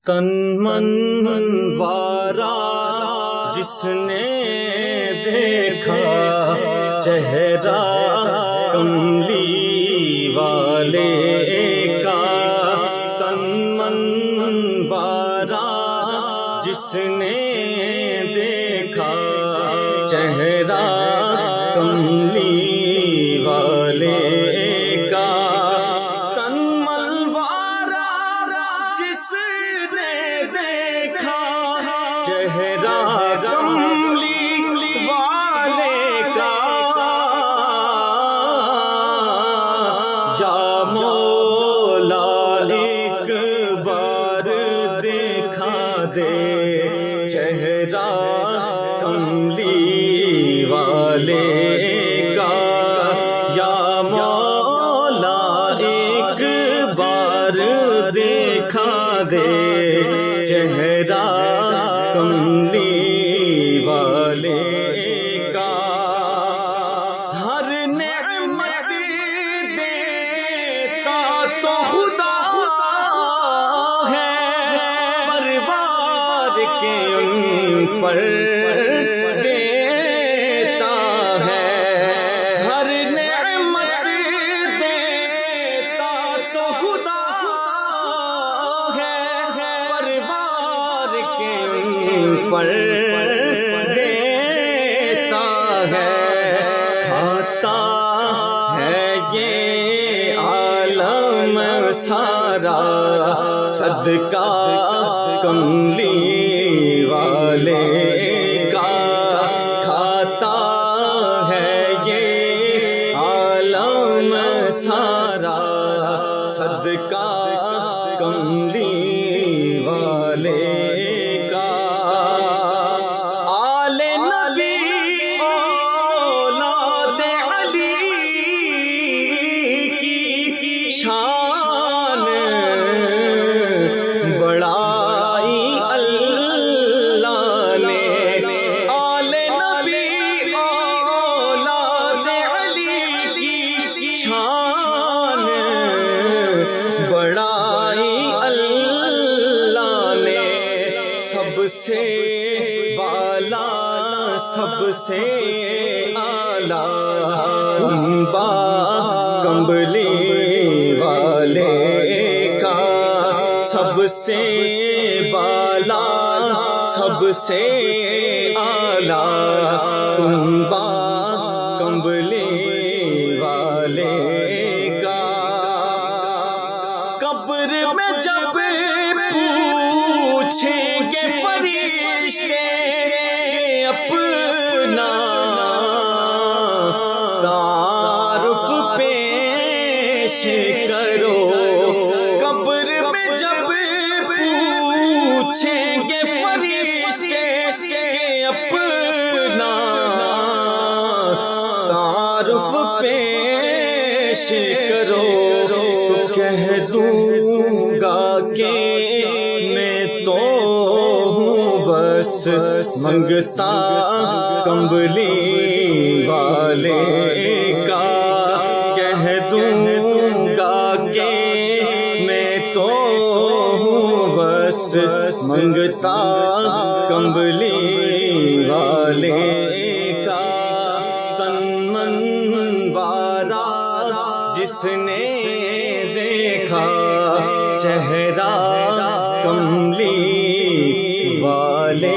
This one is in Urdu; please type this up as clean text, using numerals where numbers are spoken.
تن من وارا جس نے دیکھا چہرہ کملی والے کا، تن من وارا جس نے دیکھا چہرہ کملی والے کا، تن من وارا جس نے دیکھا چہرہ کملی والے کا، یا مولا ایک بار دیکھا دے چہرہ کملی والے کا، یا مولا ایک بار دیکھا دے چہرہ کملی والے کا، ہر نعمت دیتا تو خدا ہے، پروار کے ان پر دیتا ہے، ہر نعمت دیتا تو خدا ہے، پروار کے ان پر دیتا ہے، کھاتا ہے یہ عالم سارا صدقہ کملی والے کا، کھاتا ہے یہ عالم سارا صدقہ کملی والے کا، آل نبی اولاد علی کی شان بڑائی اللہ نے، آل نبی اولاد علی کی شان بڑائی اللہ نے، سب سے بالا سب سے اعلیٰ کنبہ کمبلی والے کا، سب سے بالا سب سے اعلیٰ کنبہ کمبلی والے کا، قبر میں جب پوچھیں گے فرشتے کہ اپنا تعارف پیش کرو، قبر میں جب پوچھیں گے فرشتے کہ اپنا تعارف پیش کرو، تو کہہ دوں گا کہ میں تو ہوں بس منگتا کمبلی والے کا، کہہ دوں گا کہ میں تو ہوں بس منگتا کمبلی والے کا، تن من وارا جس نے دیکھا چہرہ کملی والے